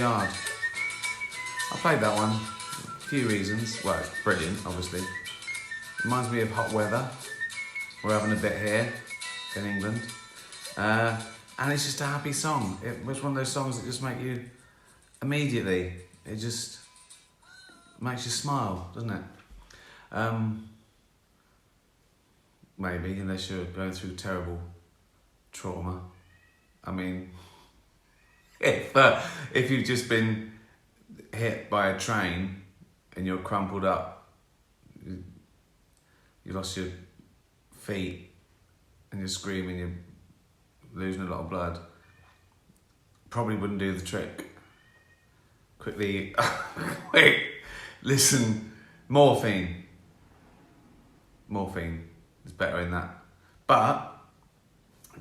yard. I played that one. A few reasons. Well, it's brilliant, obviously. Reminds me of hot weather. We're having a bit here in England. And it's just a happy song. It was one of those songs that just make you immediately, it just makes you smile, doesn't it? Maybe, unless you're going through terrible trauma. I mean, if you've just been hit by a train and you're crumpled up, you lost your feet and you're screaming, you're losing a lot of blood, probably wouldn't do the trick. Quickly, wait, listen, morphine. Morphine is better in that. But,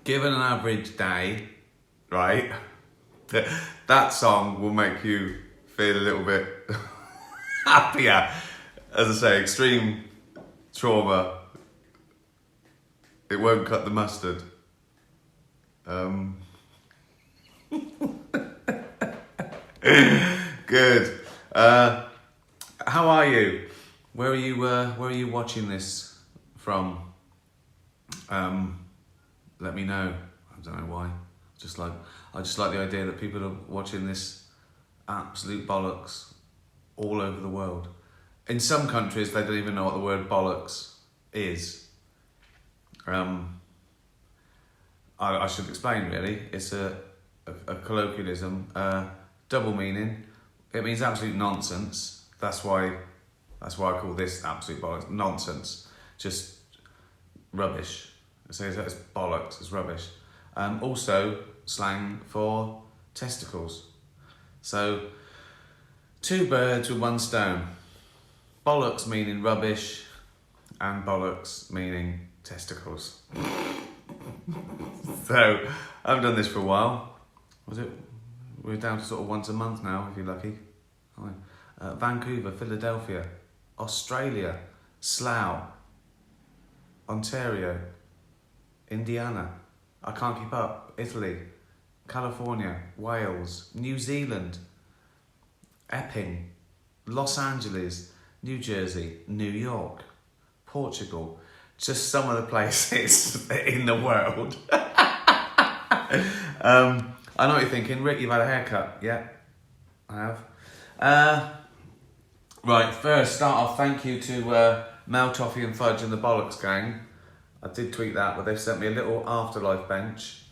given an average day, right, that song will make you feel a little bit happier. As I say, extreme trauma, it won't cut the mustard. Good. How are you? Where are you watching this from? Let me know. I don't know why. I just like the idea that people are watching this absolute bollocks all over the world. In some countries, they don't even know what the word bollocks is. I should explain, really. It's a colloquialism, double meaning. It means absolute nonsense. That's why I call this absolute bollocks. Nonsense. Just rubbish. So it's bollocks, it's rubbish. Also, slang for testicles. So, two birds with one stone. Bollocks meaning rubbish, and bollocks meaning testicles. So, I haven't done this for a while. We're down to sort of once a month now, if you're lucky. Vancouver, Philadelphia, Australia, Slough, Ontario, Indiana, I can't keep up, Italy, California, Wales, New Zealand, Epping, Los Angeles, New Jersey, New York, Portugal, just some of the places in the world. I know what you're thinking, Rick, you've had a haircut. Yeah, I have. Right, first, start off, thank you to Mel, Toffee and Fudge and the Bollocks Gang. I did tweet that, but they've sent me a little afterlife bench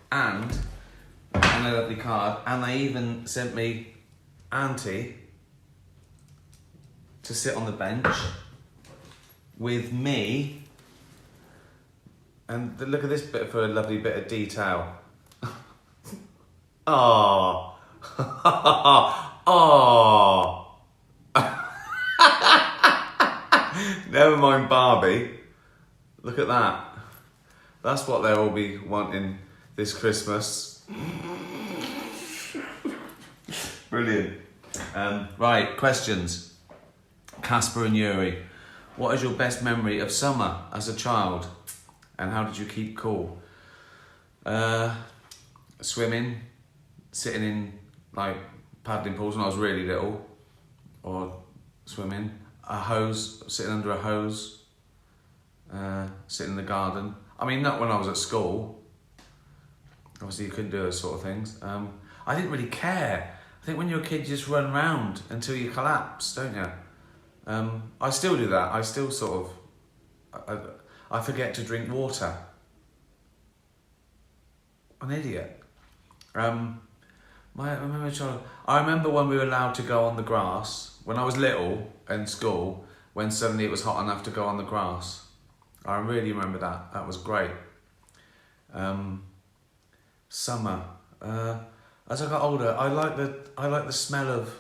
and a lovely card, and they even sent me Auntie to sit on the bench with me. And look at this bit for a lovely bit of detail. Oh, oh. Never mind Barbie. Look at that. That's what they'll all be wanting this Christmas. Brilliant. Right, questions. Casper and Yuri. What is your best memory of summer as a child? And how did you keep cool? Swimming, sitting in like paddling pools when I was really little, or swimming. A hose, sitting under a hose, sitting in the garden. I mean, not when I was at school. Obviously, you couldn't do those sort of things. I didn't really care. I think when you're a kid, you just run round until you collapse, don't you? I still do that. I still sort of, I forget to drink water. An idiot. I remember when we were allowed to go on the grass, when I was little in school, when suddenly it was hot enough to go on the grass. I really remember that. That was great. Summer. As I got older, I like the smell of.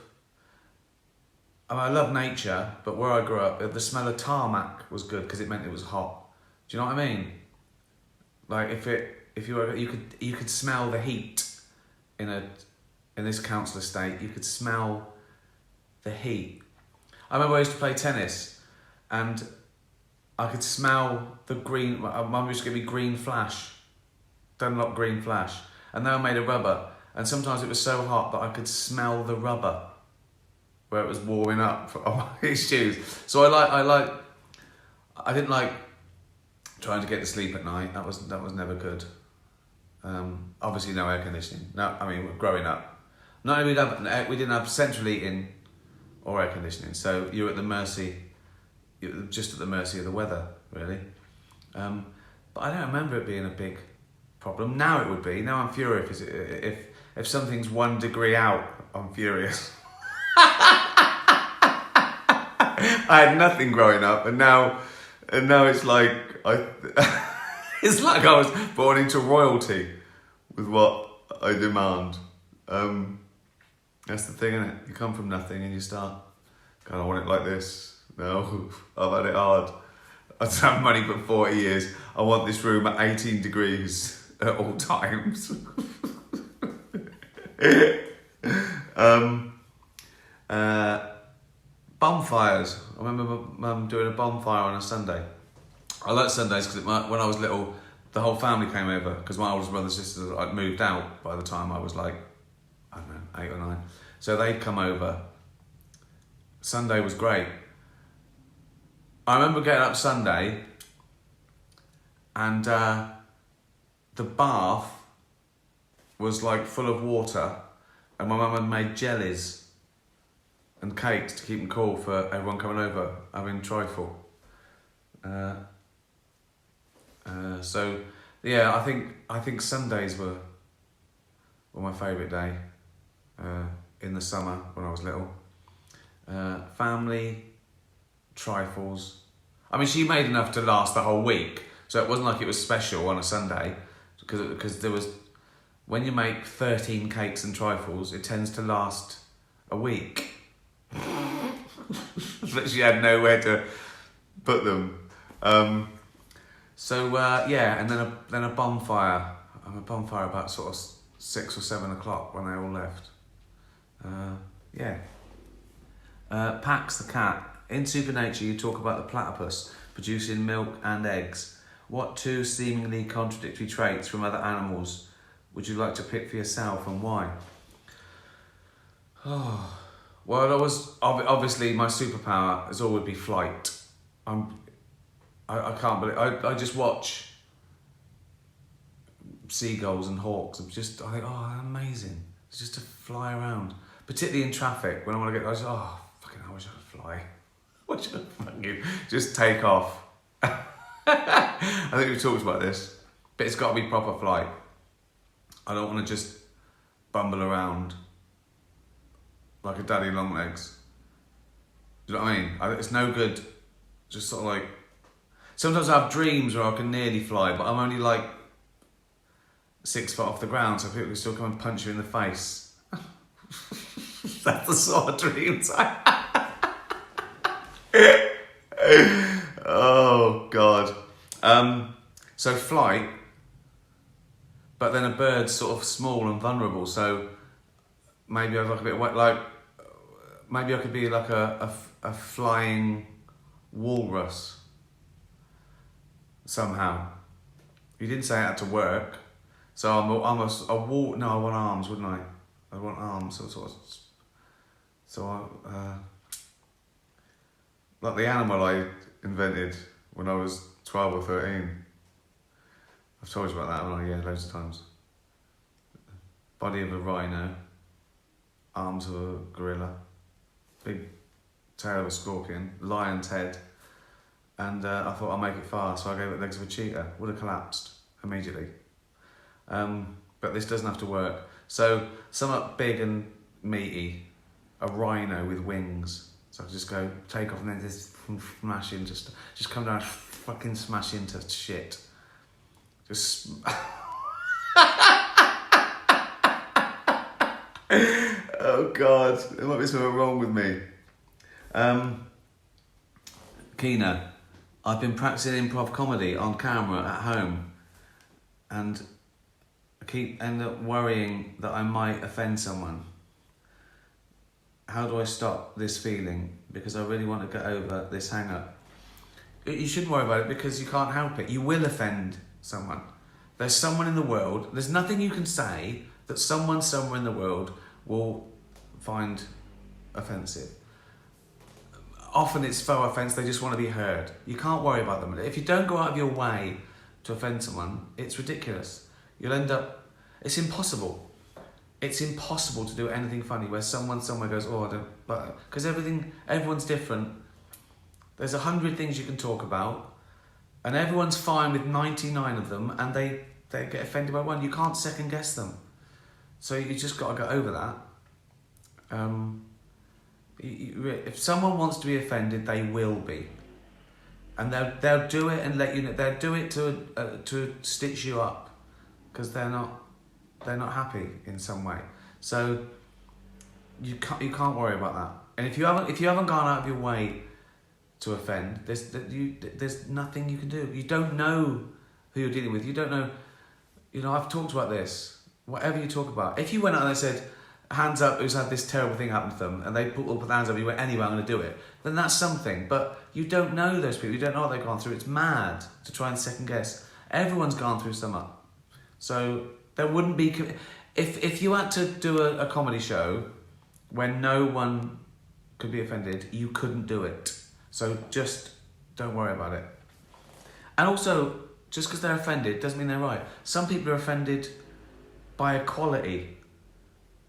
I love nature, but where I grew up, the smell of tarmac was good because it meant it was hot. Do you know what I mean? Like you could smell the heat in this council estate. You could smell the heat. I remember I used to play tennis, and I could smell the green. My mum used to give me green flash, Dunlop green flash, and they were made of rubber. And sometimes it was so hot that I could smell the rubber where it was warming up on my shoes. So I didn't like trying to get to sleep at night. That was never good. Obviously no air conditioning. No, I mean, growing up, not only we didn't have central heating or air conditioning, so you're just at the mercy of the weather, really. But I don't remember it being a big problem. Now it would be. Now I'm furious if something's 1 degree out. I'm furious. I had nothing growing up, and now it's like it's like I was born into royalty with what I demand. That's the thing, isn't it? You come from nothing and you start, God, I want it like this. No, I've had it hard. I've had money for 40 years. I want this room at 18 degrees at all times. Bonfires. I remember my mum doing a bonfire on a Sunday. I like Sundays because when I was little, the whole family came over because my oldest brother and sisters had moved out by the time I was like, I don't know, 8 or 9. So they'd come over. Sunday was great. I remember getting up Sunday and the bath was like full of water and my mum had made jellies and cakes to keep them cool for everyone coming over having trifle. So yeah, I think Sundays were my favourite day in the summer when I was little. Family, trifles. I mean, she made enough to last the whole week, so it wasn't like it was special on a Sunday, because there was, when you make 13 cakes and trifles, it tends to last a week. But she had nowhere to put them. Yeah, and then a bonfire. A bonfire about sort of 6 or 7 o'clock when they all left. Pax the cat. In Supernature, you talk about the platypus producing milk and eggs. What 2 seemingly contradictory traits from other animals would you like to pick for yourself and why? Oh, well, obviously my superpower is always be flight. I can't believe I just watch seagulls and hawks. I think, oh, amazing! It's just to fly around, particularly in traffic when I want to get. I fucking, I wish I could fly. I wish I could fucking just take off. I think we've talked about this, but it's got to be proper flight. I don't want to just bumble around like a daddy long legs. Do you know what I mean? It's no good. Just sort of like. Sometimes I have dreams where I can nearly fly, but I'm only like 6 foot off the ground, so people can still come and punch you in the face. That's the sort of dreams I have. Oh, God. So flight, but then a bird's sort of small and vulnerable, so maybe I'd like a bit wet, like, maybe I could be like a flying walrus. Somehow. You didn't say I had to work. So I want arms, wouldn't I? I want arms, like the animal I invented when I was 12 or 13. I've told you about that, haven't I? Yeah, loads of times. Body of a rhino, arms of a gorilla, big tail of a scorpion, lion's head. And I thought I'll make it fast, so I gave it legs of a cheetah. Would have collapsed immediately. But this doesn't have to work. So somewhat big and meaty, a rhino with wings. So I could just go take off and then just smash into, just come down and fucking smash into shit. Just. Oh God, there might be something wrong with me. Keena. I've been practicing improv comedy on camera at home and I end up worrying that I might offend someone. How do I stop this feeling? Because I really want to get over this hang-up. You shouldn't worry about it because you can't help it. You will offend someone. There's someone in the world, there's nothing you can say that someone somewhere in the world will find offensive. Often it's faux offence, they just want to be heard. You can't worry about them. If you don't go out of your way to offend someone, it's ridiculous. You'll end up, it's impossible. It's impossible to do anything funny where someone somewhere goes, oh, I don't, but, because everyone's different. There's 100 things you can talk about, and everyone's fine with 99 of them, and they get offended by one. You can't second guess them. So you just got to go over that. If someone wants to be offended, they will be, and they'll do it and let you know. They'll do it to stitch you up, because they're not happy in some way. So you can't worry about that. And if you haven't gone out of your way to offend, there's nothing you can do. You don't know who you're dealing with. You don't know. I've talked about this. Whatever you talk about, if you went out and they said, hands up who's had this terrible thing happen to them, and they put their hands up, you went, anyway, I'm going to do it, then that's something. But you don't know those people, you don't know what they've gone through. It's mad to try and second guess. Everyone's gone through something. So there wouldn't be, if you had to do a comedy show when no one could be offended, you couldn't do it. So just don't worry about it. And also, just because they're offended doesn't mean they're right. Some people are offended by equality.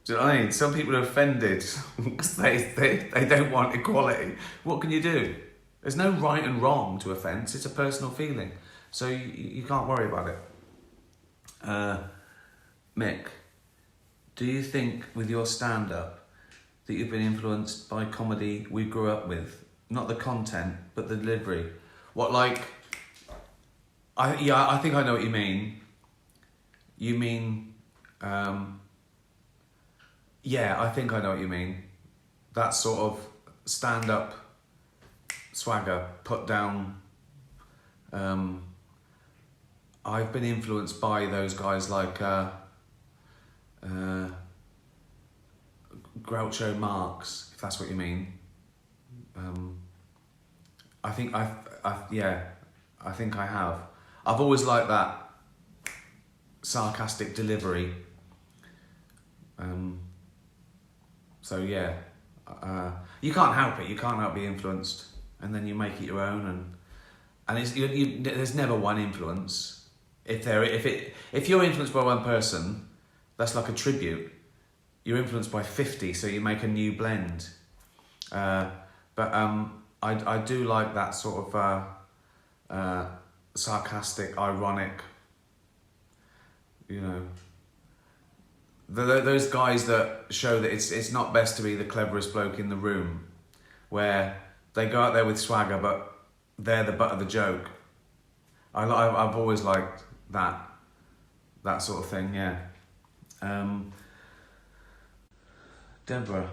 Do you know what I mean? Some people are offended because they don't want equality. What can you do? There's no right and wrong to offence. It's a personal feeling. So you can't worry about it. Mick, do you think with your stand-up that you've been influenced by comedy we grew up with? Not the content, but the delivery. What, like... I think I know what you mean. You mean... yeah, I think I know what you mean. That sort of stand-up swagger, put down. I've been influenced by those guys like Groucho Marx, if that's what you mean. I think I have. I've always liked that sarcastic delivery. So yeah, you can't help it. You can't help being influenced, and then you make it your own. And it's there's never one influence. If you're influenced by one person, that's like a tribute. You're influenced by 50, so you make a new blend. But I do like that sort of sarcastic, ironic. Those guys that show that it's not best to be the cleverest bloke in the room, where they go out there with swagger, but they're the butt of the joke. I've always liked that sort of thing. Yeah. Deborah,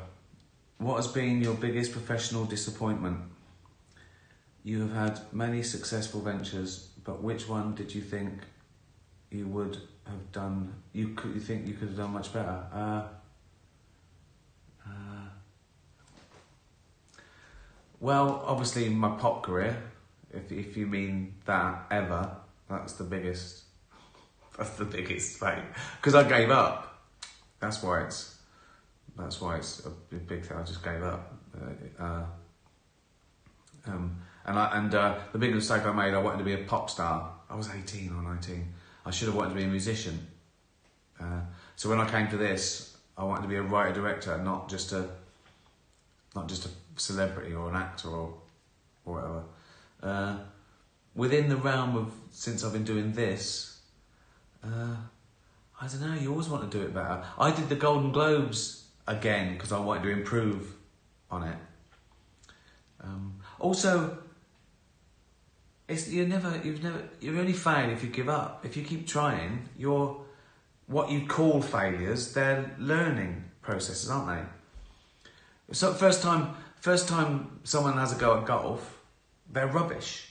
what has been your biggest professional disappointment? You have had many successful ventures, but which one did you think you would have done? You think you could have done much better? Well, obviously my pop career, if you mean that ever, that's the biggest. That's the biggest thing, because I gave up. That's why it's a big thing. I just gave up. And the big mistake I made, I wanted to be a pop star. I was 18 or 19. I should have wanted to be a musician. So when I came to this, I wanted to be a writer-director, not just a celebrity or an actor or whatever. Within the realm of, since I've been doing this, I don't know, you always want to do it better. I did the Golden Globes again because I wanted to improve on it. Also, you only fail if you give up. If you keep trying, what you call failures, they're learning processes, aren't they? So first time someone has a go at golf, they're rubbish.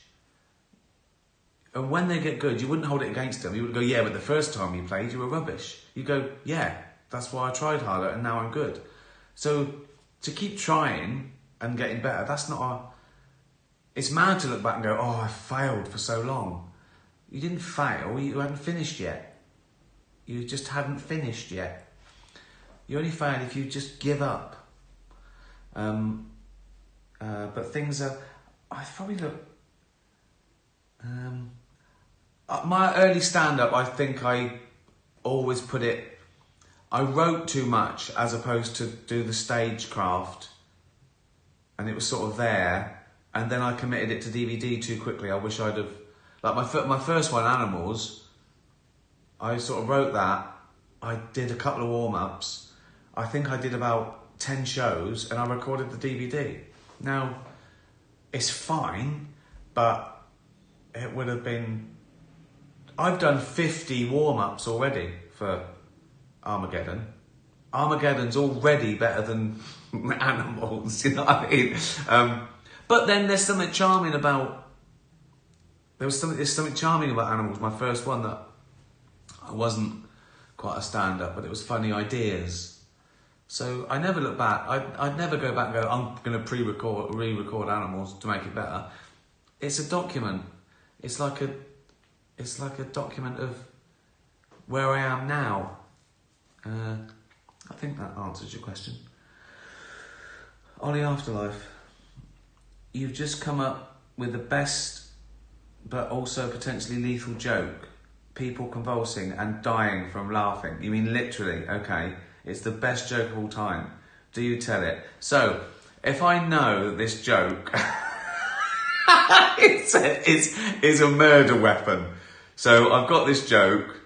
And when they get good, you wouldn't hold it against them. You would go, yeah, but the first time you played, you were rubbish. You go, yeah, that's why I tried harder and now I'm good. So to keep trying and getting better, it's mad to look back and go, oh, I failed for so long. You didn't fail, you hadn't finished yet. You just hadn't finished yet. You only fail if you just give up. But things are... I probably look... my early stand-up, I think I always put it... I wrote too much as opposed to do the stagecraft. And it was sort of there. And then I committed it to DVD too quickly. I wish I'd have... Like my first one, Animals, I sort of wrote that. I did a couple of warm-ups. I think I did about 10 shows and I recorded the DVD. Now, it's fine, but it would have been... I've done 50 warm-ups already for Armageddon. Armageddon's already better than Animals, you know what I mean? But then there's something charming about... There's something charming about Animals, my first one, that I wasn't quite a stand-up, but it was funny ideas. So I never look back. I'd never go back and go, I'm going to re-record Animals to make it better. It's a document. It's like a document of where I am now. I think that answers your question. On the Afterlife, you've just come up with the best but also potentially lethal joke. People convulsing and dying from laughing. You mean literally? Okay. It's the best joke of all time. Do you tell it? So, if I know that this joke is a murder weapon. So, I've got this joke.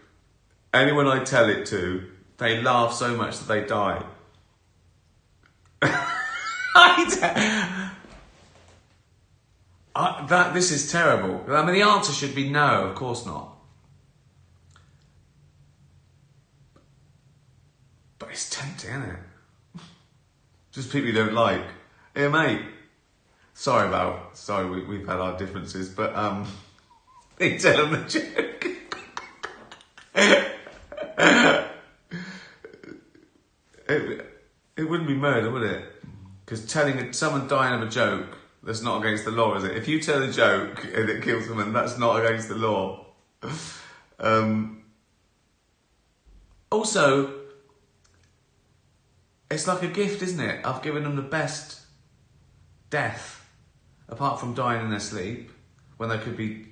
Anyone I tell it to, they laugh so much that they die. This is terrible. I mean, the answer should be no, of course not. But it's tempting, isn't it? Just people you don't like. Hey, mate. Sorry, we've had our differences, but they tell them the joke. It wouldn't be murder, would it? Because telling someone dying of a joke, that's not against the law, is it? If you tell a joke and it kills someone, that's not against the law. Also, it's like a gift, isn't it? I've given them the best death, apart from dying in their sleep, when they could be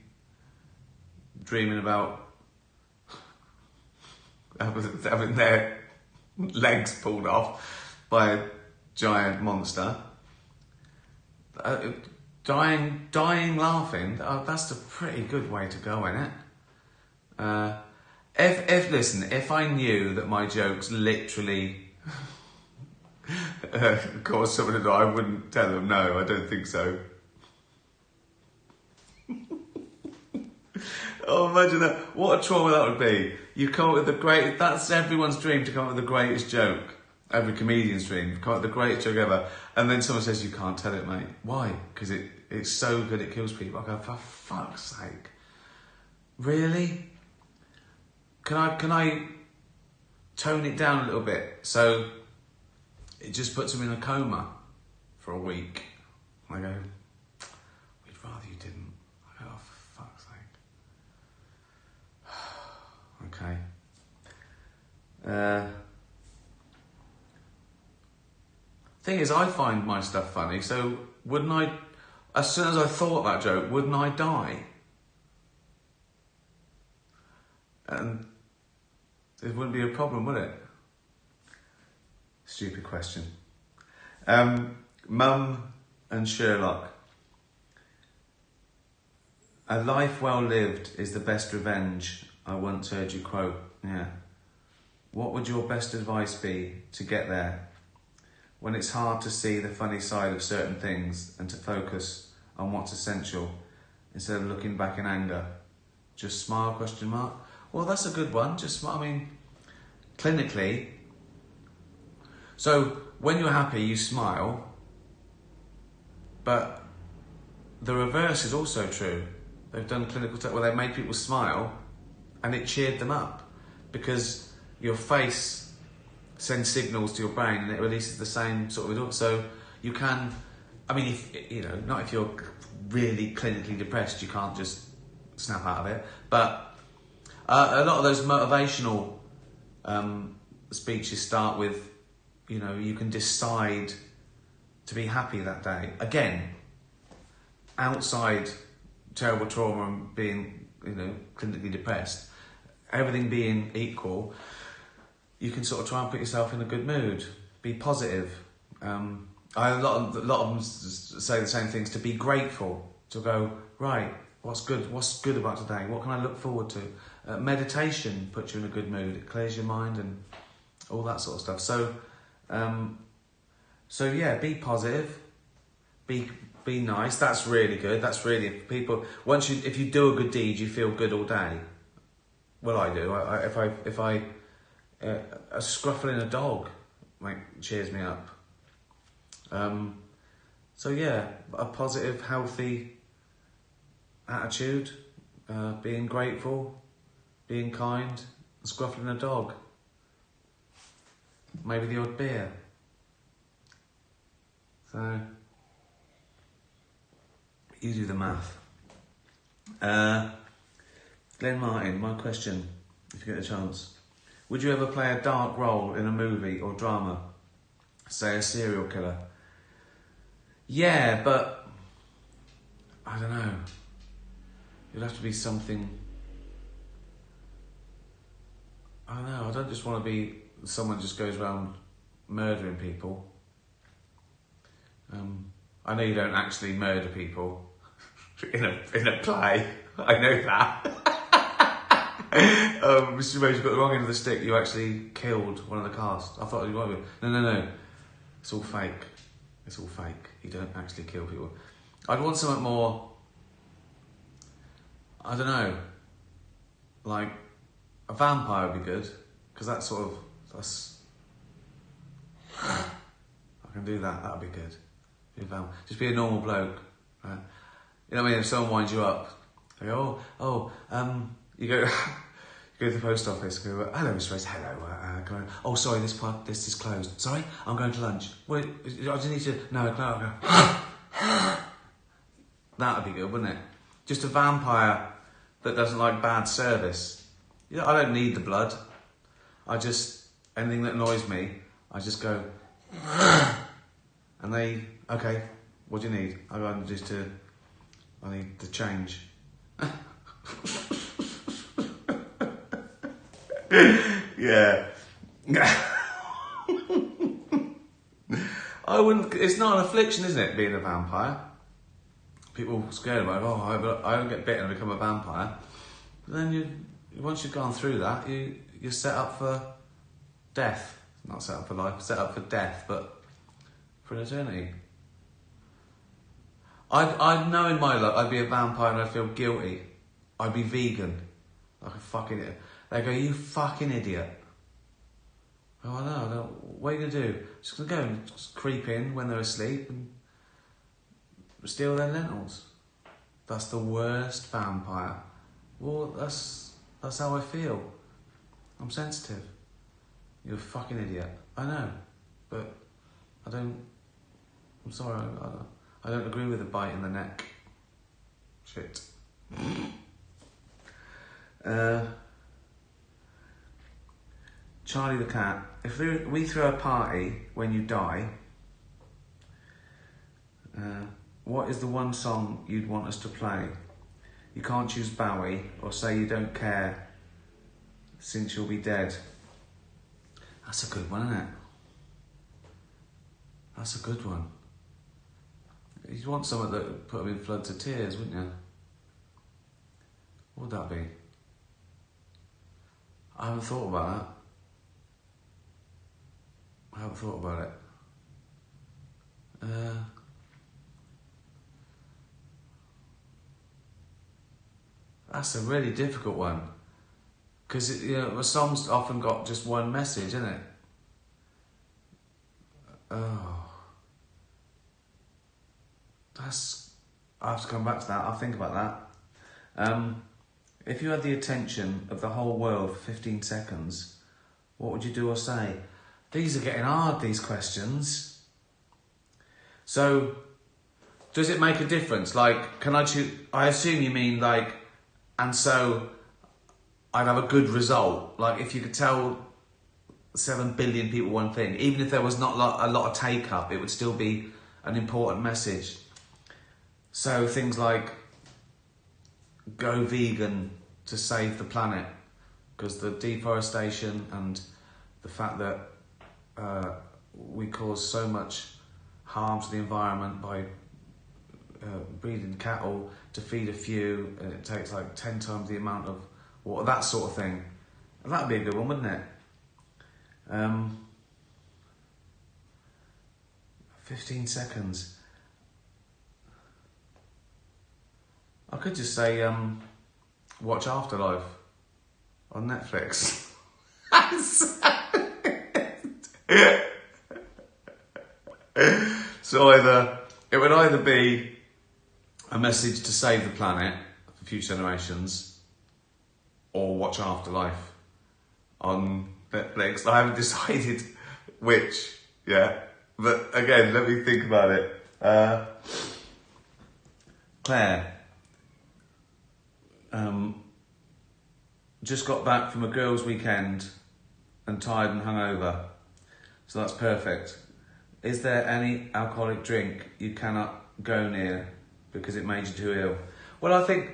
dreaming about having their legs pulled off by a giant monster. Dying laughing, that's a pretty good way to go, isn't it? If I knew that my jokes literally cause someone to die, I wouldn't tell them. No, I don't think so. Oh, imagine that. What a trauma that would be. You come up with the great... That's everyone's dream, to come up with the greatest joke. Every comedian's dream, come up with the greatest joke ever. And then someone says, you can't tell it, mate. Why? Because it's so good it kills people. I go, for fuck's sake. Really? Can I tone it down a little bit? So it just puts them in a coma for a week. And I go, we'd rather you didn't. I go, oh, for fuck's sake. Okay. Thing is, I find my stuff funny, so wouldn't I, as soon as I thought that joke, wouldn't I die? And it wouldn't be a problem, would it? Stupid question. Mum and Sherlock. A life well lived is the best revenge, I once heard you quote. Yeah. What would your best advice be to get there? When it's hard to see the funny side of certain things and to focus on what's essential instead of looking back in anger. Just smile, question mark. Well, that's a good one. Just smile. I mean, clinically. So when you're happy, you smile. But the reverse is also true. They've done clinical tests where they made people smile and it cheered them up because your face sends signals to your brain and it releases the same sort of result. So you can, I mean, if you know, not if you're really clinically depressed, you can't just snap out of it. But a lot of those motivational speeches start with you can decide to be happy that day. Again, outside terrible trauma and being, clinically depressed, everything being equal, you can sort of try and put yourself in a good mood, be positive. A lot of them say the same things, to be grateful, to go, right, what's good about today? What can I look forward to? Meditation puts you in a good mood. It clears your mind and all that sort of stuff. So yeah, be positive, be nice. That's really good. That's really, people, if you do a good deed, you feel good all day. Well, I do. If I a scruffling a dog, cheers me up. So yeah, a positive, healthy attitude, being grateful, being kind, scruffling a dog. Maybe the odd beer. So, you do the math. Glenn Martin, my question, if you get a chance. Would you ever play a dark role in a movie or drama? Say a serial killer. Yeah, but I don't know. It'd have to be something. I don't know. I don't just want to be someone who just goes around murdering people. I know you don't actually murder people in a play. I know that. Mr. Rose, you got the wrong end of the stick. You actually killed one of the cast. I thought you might be. No. It's all fake. It's all fake. You don't actually kill people. I'd want something more, I don't know, like a vampire would be good, because that's I can do that. That'd be good. Be a vampire. Just be a normal bloke. Right? You know what I mean? If someone winds you up, they go, you go. Go to the post office, go, hello, Mr. Rose, hello, go, oh, sorry, this is closed. Sorry, I'm going to lunch. Wait, I just need to, no, I go, that would be good, wouldn't it? Just a vampire that doesn't like bad service. I don't need the blood. Anything that annoys me, I just go, and they, okay, what do you need? I need to change. Yeah. I wouldn't. It's not an affliction, isn't it? Being a vampire. People are scared about it. Oh, I don't get bitten and become a vampire. But then once you've gone through that, you're set up for death. Not set up for life. Set up for death, but for an eternity. I know in my life I'd be a vampire and I'd feel guilty. I'd be vegan, like a fucking idiot. They go, you fucking idiot. Oh, I know. What are you going to do? Just going to go and just creep in when they're asleep and steal their lentils. That's the worst vampire. Well, that's how I feel. I'm sensitive. You're a fucking idiot. I know. But I'm sorry. I don't agree with a bite in the neck. Shit. Charlie the cat, if we throw a party when you die, what is the one song you'd want us to play? You can't choose Bowie or say you don't care since you'll be dead. That's a good one, isn't it? That's a good one. You'd want something that would put them in floods of tears, wouldn't you? What would that be? I haven't thought about that. I haven't thought about it. That's a really difficult one. Because, a song's often got just one message, isn't it? Oh. I have to come back to that. I'll think about that. If you had the attention of the whole world for 15 seconds, what would you do or say? These are getting hard, these questions. So, does it make a difference? Like, can I choose? I assume you mean like, and so I'd have a good result. Like, if you could tell 7 billion people one thing. Even if there was not a lot of take up, it would still be an important message. So things like go vegan to save the planet, because the deforestation and the fact that we cause so much harm to the environment by breeding cattle to feed a few, and it takes like 10 times the amount of water, that sort of thing. And that'd be a good one, wouldn't it? 15 seconds. I could just say, watch Afterlife on Netflix. So it would either be a message to save the planet for future generations, or watch Afterlife on Netflix. I haven't decided which yet, but again, let me think about it. Claire, just got back from a girls' weekend and tired and hungover, so that's perfect. Is there any alcoholic drink you cannot go near because it made you too ill? Well, I think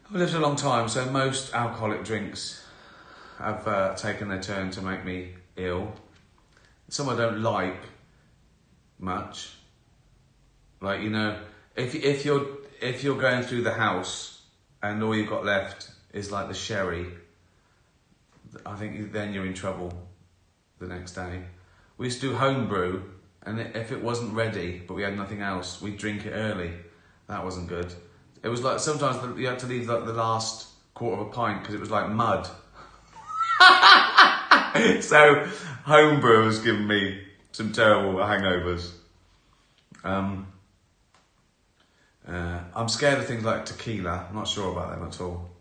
I've lived a long time, so most alcoholic drinks have taken their turn to make me ill. Some I don't like much. Like, you know, if you're going through the house and all you've got left is like the sherry, I think then you're in trouble the next day. We used to do homebrew, and if it wasn't ready, but we had nothing else, we'd drink it early. That wasn't good. It was like sometimes you had to leave like the last quarter of a pint because it was like mud. So homebrew has given me some terrible hangovers. I'm scared of things like tequila. I'm not sure about them at all.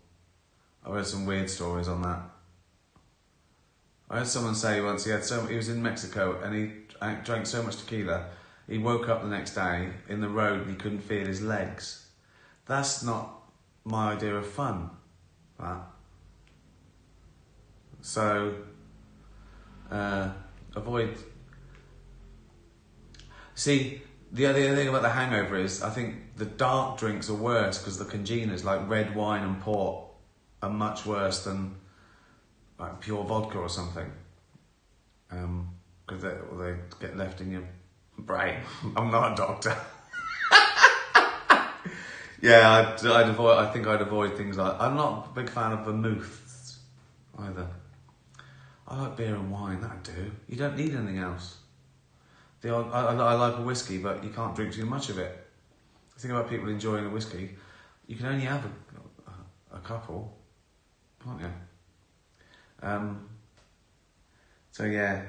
I've heard some weird stories on that. I heard someone say once he was in Mexico and he drank so much tequila, he woke up the next day in the road and he couldn't feel his legs. That's not my idea of fun, that. So, avoid. See, the other thing about the hangover is I think the dark drinks are worse because the congeners, like red wine and port, are much worse than like pure vodka or something. Because they get left in your brain. I'm not a doctor. Yeah, I'd avoid. I think I'd avoid things like. I'm not a big fan of vermouths either. I like beer and wine. That'd do. You don't need anything else. I like a whiskey, but you can't drink too much of it. The thing about people enjoying a whiskey, you can only have a couple, can't you? So yeah,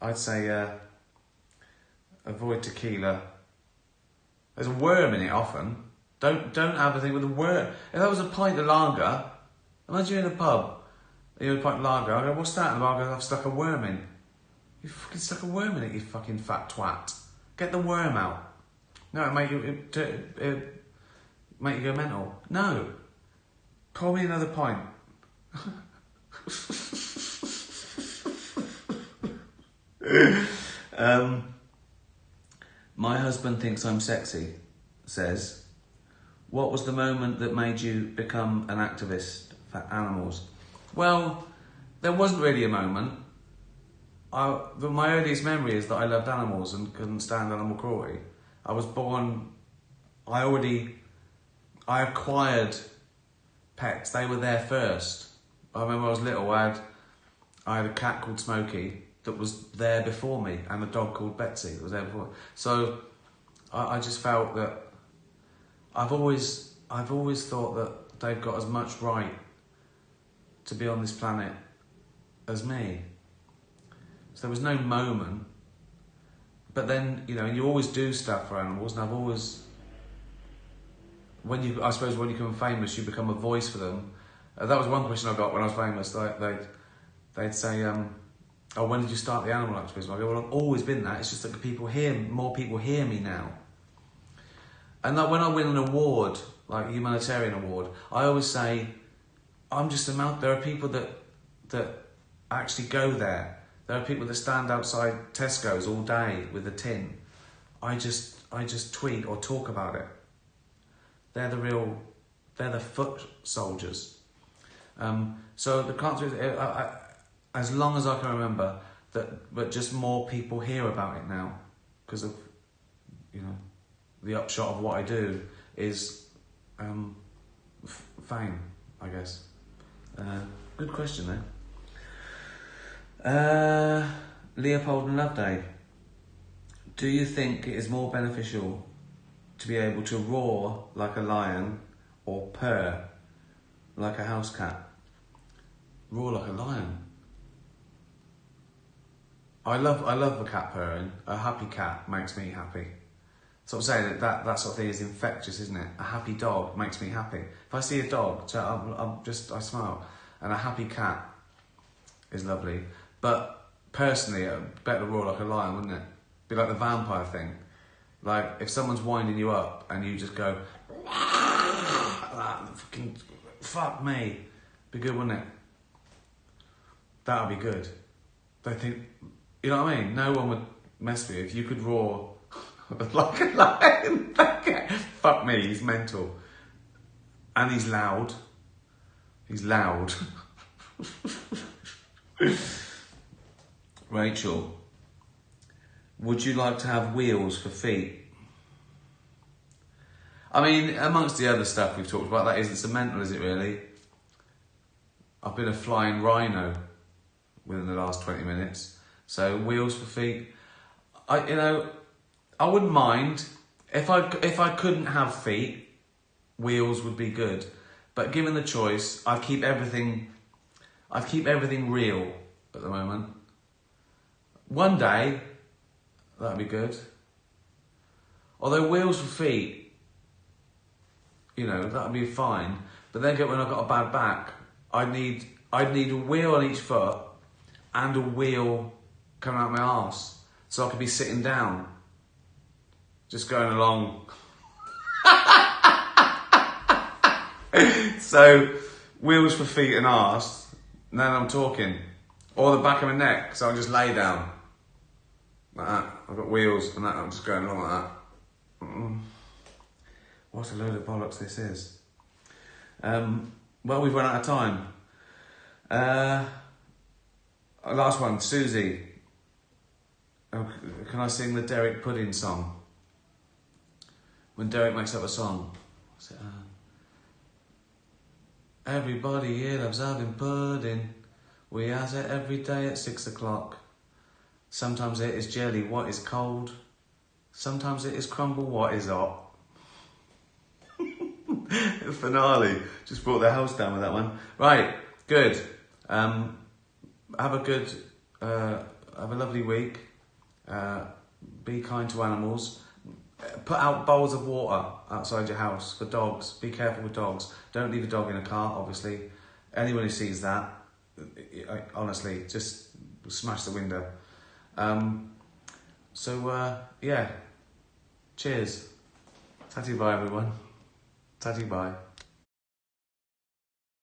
I'd say avoid tequila. There's a worm in it often. Don't have a thing with a worm. If that was a pint of lager, imagine you're in a pub, and you're a pint of lager, I go, what's that? And the bar goes, I've stuck a worm in. You fucking stuck a worm in it, you fucking fat twat. Get the worm out. No, it make you go mental. No. Pour me another pint. My husband thinks I'm sexy, says. What was the moment that made you become an activist for animals? Well, there wasn't really a moment. My earliest memory is that I loved animals and couldn't stand animal cruelty. I was born, I acquired pets. They were there first. I remember I was little, I had a cat called Smokey that was there before me, and a dog called Betsy that was there before. So I just felt that I've always thought that they've got as much right to be on this planet as me. So there was no moment. But then, you know, you always do stuff for animals, and I've always, I suppose when you become famous, you become a voice for them. That was one question I got when I was famous. They'd say, oh, when did you start the animal activism? I go, well, I've always been that. It's just that more people hear me now. And that when I win an award, like a humanitarian award, I always say, there are people that actually go there. There are people that stand outside Tesco's all day with a tin. I just tweet or talk about it. They're the foot soldiers. So the answer is, as long as I can remember, but just more people hear about it now, because of, the upshot of what I do is fame, I guess. Good question there. Leopold and Loveday. Do you think it is more beneficial to be able to roar like a lion or purr like a house cat? Roar like a lion. I love a cat purring. A happy cat makes me happy. So I'm saying that sort of thing is infectious, isn't it? A happy dog makes me happy. If I see a dog, I smile. And a happy cat is lovely. But personally, better to roar like a lion, wouldn't it? Be like the vampire thing. Like, if someone's winding you up and you just go, fucking, fuck me. Be good, wouldn't it? That would be good. Don't think, you know what I mean? No one would mess with you if you could roar like a lion. Fuck me, he's mental. And he's loud. He's loud. Rachel, would you like to have wheels for feet? I mean, amongst the other stuff we've talked about, that isn't so mental, is it really? I've been a flying rhino within the last 20 minutes. So wheels for feet. I wouldn't mind. If I couldn't have feet, wheels would be good. But given the choice, I'd keep everything real at the moment. One day, that'd be good. Although wheels for feet, that'd be fine. But then when I've got a bad back, I'd need a wheel on each foot and a wheel coming out my arse, so I could be sitting down, just going along. So wheels for feet and arse, and then I'm talking, or the back of my neck, so I just lay down like that. I've got wheels and that. I'm just going along like that. What a load of bollocks this is. Well, we've run out of time. Last one, Susie. Can I sing the Derek Pudding song? When Derek makes up a song. Everybody here loves having pudding. We has it every day at 6 o'clock. Sometimes it is jelly, what is cold. Sometimes it is crumble, what is hot. Finale. Just brought the house down with that one. Right, good. Have a lovely week. Be kind to animals. Put out bowls of water outside your house for dogs. Be careful with dogs. Don't leave a dog in a car, obviously. Anyone who sees that, honestly, just smash the window. Yeah. Cheers. Tatty bye, everyone. Tatty bye.